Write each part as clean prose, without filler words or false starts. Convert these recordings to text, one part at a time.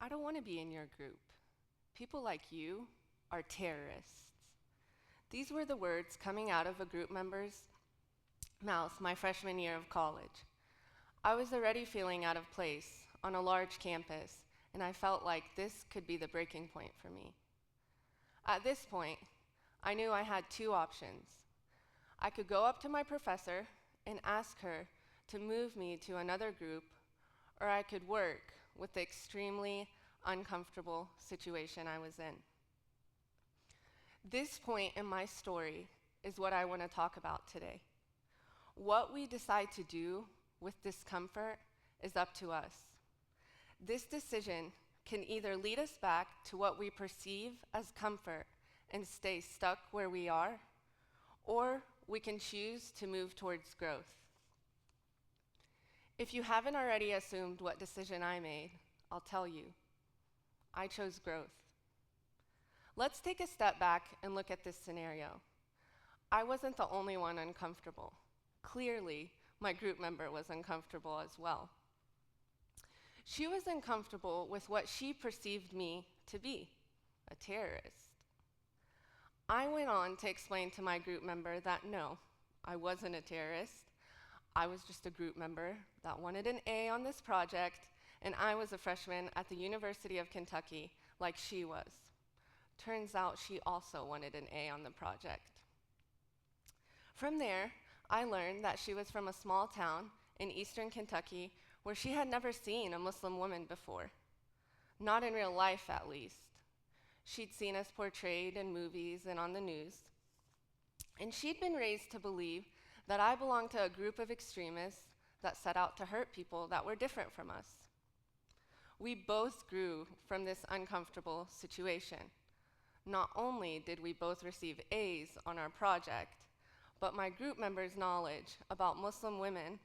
I don't want to be in your group. People like you are terrorists. These were the words coming out of a group member's mouth my freshman year of college. I was already feeling out of place on a large campus, and I felt like this could be the breaking point for me. At this point, I knew I had two options. I could go up to my professor and ask her to move me to another group, or I could work with the extremely uncomfortable situation I was in. This point in my story is what I want to talk about today. What we decide to do with discomfort is up to us. This decision can either lead us back to what we perceive as comfort and stay stuck where we are, or we can choose to move towards growth. If you haven't already assumed what decision I made, I'll tell you. I chose growth. Let's take a step back and look at this scenario. I wasn't the only one uncomfortable. Clearly, my group member was uncomfortable as well. She was uncomfortable with what she perceived me to be, a terrorist. I went on to explain to my group member that no, I wasn't a terrorist. I was just a group member that wanted an A on this project, and I was a freshman at the University of Kentucky like she was. Turns out she also wanted an A on the project. From there, I learned that she was from a small town in eastern Kentucky where she had never seen a Muslim woman before. Not in real life, at least. She'd seen us portrayed in movies and on the news. And she'd been raised to believe that I belonged to a group of extremists that set out to hurt people that were different from us. We both grew from this uncomfortable situation. Not only did we both receive A's on our project, but my group members' knowledge about Muslim women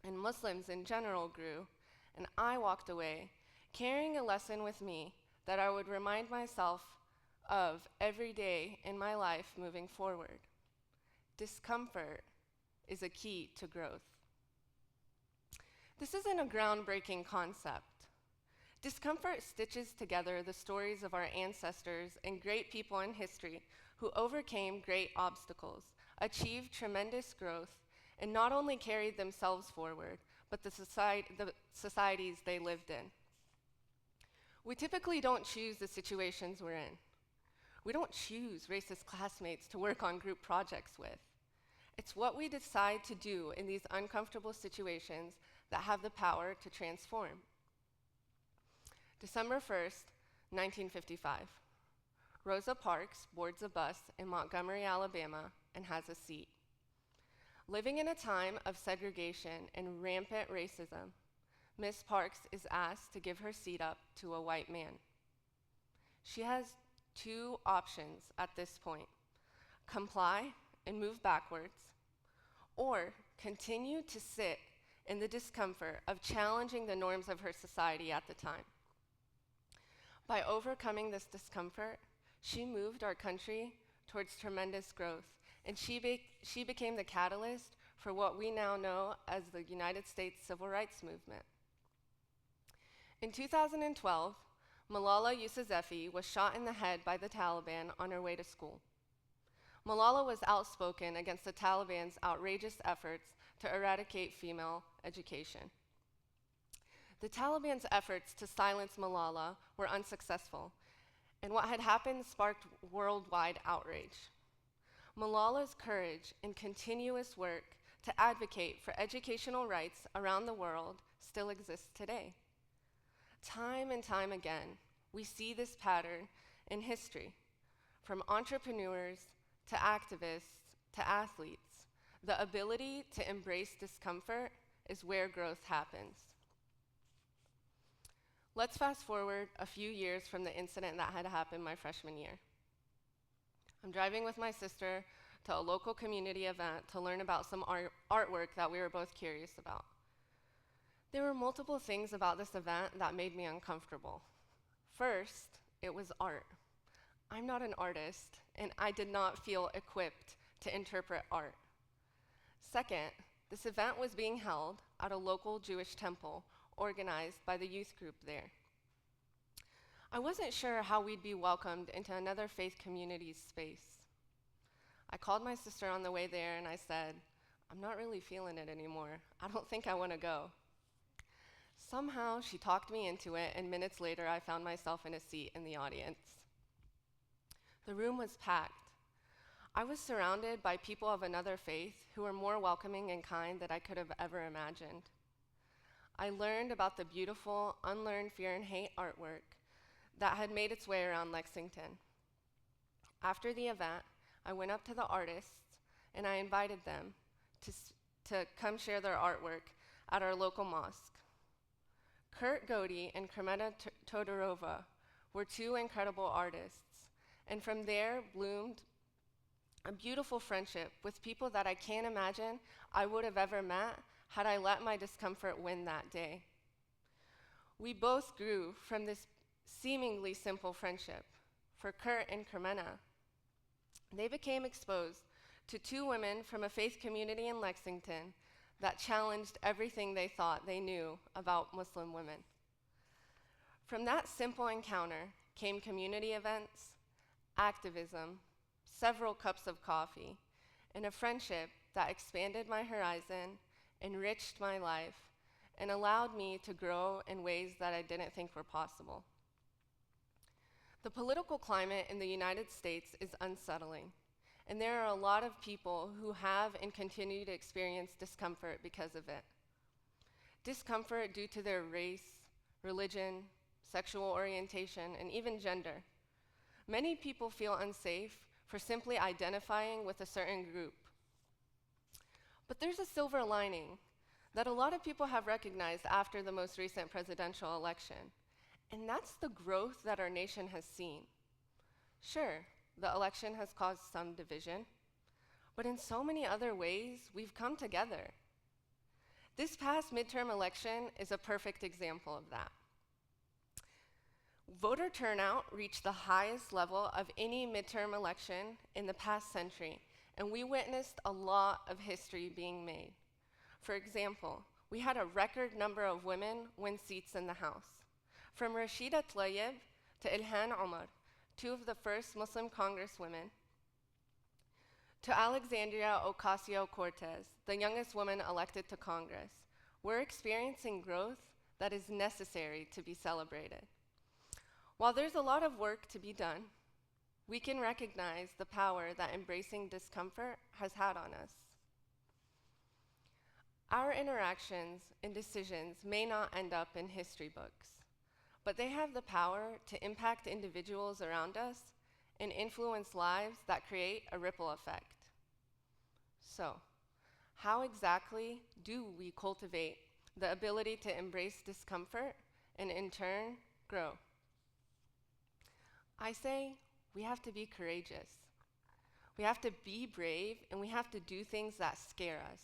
and Muslims in general grew, and I walked away carrying a lesson with me that I would remind myself of every day in my life moving forward. Discomfort is a key to growth. This isn't a groundbreaking concept. Discomfort stitches together the stories of our ancestors and great people in history who overcame great obstacles, achieved tremendous growth, and not only carried themselves forward, but the societies they lived in. We typically don't choose the situations we're in. We don't choose racist classmates to work on group projects with. It's what we decide to do in these uncomfortable situations that have the power to transform. December 1st, 1955. Rosa Parks boards a bus in Montgomery, Alabama, and has a seat. Living in a time of segregation and rampant racism, Miss Parks is asked to give her seat up to a white man. She has two options at this point: comply and move backwards, or continue to sit in the discomfort of challenging the norms of her society at the time. By overcoming this discomfort, she moved our country towards tremendous growth, and she became the catalyst for what we now know as the United States Civil Rights Movement. In 2012, Malala Yousafzai was shot in the head by the Taliban on her way to school. Malala was outspoken against the Taliban's outrageous efforts to eradicate female education. The Taliban's efforts to silence Malala were unsuccessful, and what had happened sparked worldwide outrage. Malala's courage and continuous work to advocate for educational rights around the world still exists today. Time and time again, we see this pattern in history. From entrepreneurs to activists to athletes, the ability to embrace discomfort is where growth happens. Let's fast forward a few years from the incident that had happened my freshman year. I'm driving with my sister to a local community event to learn about some artwork that we were both curious about. There were multiple things about this event that made me uncomfortable. First, it was art. I'm not an artist, and I did not feel equipped to interpret art. Second, this event was being held at a local Jewish temple organized by the youth group there. I wasn't sure how we'd be welcomed into another faith community's space. I called my sister on the way there and I said, "I'm not really feeling it anymore. I don't think I want to go." Somehow she talked me into it, and minutes later I found myself in a seat in the audience. The room was packed. I was surrounded by people of another faith who were more welcoming and kind than I could have ever imagined. I learned about the beautiful, unlearned fear and hate artwork that had made its way around Lexington. After the event, I went up to the artists and I invited them to come share their artwork at our local mosque. Kurt Godey and Kremeta Todorova were two incredible artists, and from there bloomed a beautiful friendship with people that I can't imagine I would have ever met had I let my discomfort win that day. We both grew from this seemingly simple friendship. For Kurt and Kremeta, they became exposed to two women from a faith community in Lexington that challenged everything they thought they knew about Muslim women. From that simple encounter came community events, activism, several cups of coffee, and a friendship that expanded my horizon, enriched my life, and allowed me to grow in ways that I didn't think were possible. The political climate in the United States is unsettling, and there are a lot of people who have and continue to experience discomfort because of it. Discomfort due to their race, religion, sexual orientation, and even gender. Many people feel unsafe for simply identifying with a certain group. But there's a silver lining that a lot of people have recognized after the most recent presidential election, and that's the growth that our nation has seen. Sure, the election has caused some division, but in so many other ways, we've come together. This past midterm election is a perfect example of that. Voter turnout reached the highest level of any midterm election in the past century, and we witnessed a lot of history being made. For example, we had a record number of women win seats in the House. From Rashida Tlaib to Ilhan Omar, two of the first Muslim congresswomen, to Alexandria Ocasio-Cortez, the youngest woman elected to Congress, we're experiencing growth that is necessary to be celebrated. While there's a lot of work to be done, we can recognize the power that embracing discomfort has had on us. Our interactions and decisions may not end up in history books, but they have the power to impact individuals around us and influence lives that create a ripple effect. So, how exactly do we cultivate the ability to embrace discomfort and in turn grow? I say we have to be courageous. We have to be brave, and we have to do things that scare us.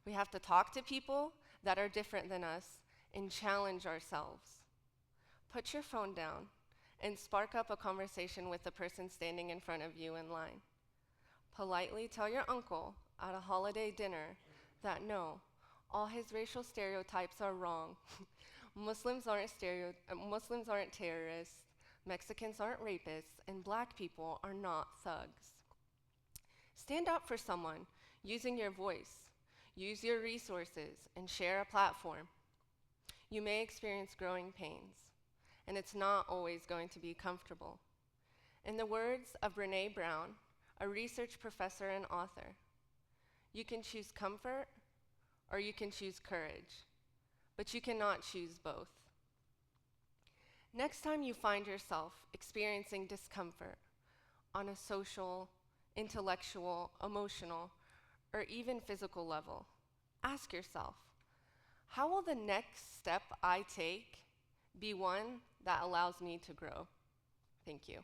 We have to talk to people that are different than us and challenge ourselves. Put your phone down and spark up a conversation with the person standing in front of you in line. Politely tell your uncle at a holiday dinner that no, all his racial stereotypes are wrong. Muslims aren't terrorists, Mexicans aren't rapists, and Black people are not thugs. Stand up for someone using your voice. Use your resources and share a platform. You may experience growing pains, and it's not always going to be comfortable. In the words of Brené Brown, a research professor and author, you can choose comfort or you can choose courage, but you cannot choose both. Next time you find yourself experiencing discomfort on a social, intellectual, emotional, or even physical level, ask yourself, how will the next step I take be one that allows me to grow? Thank you.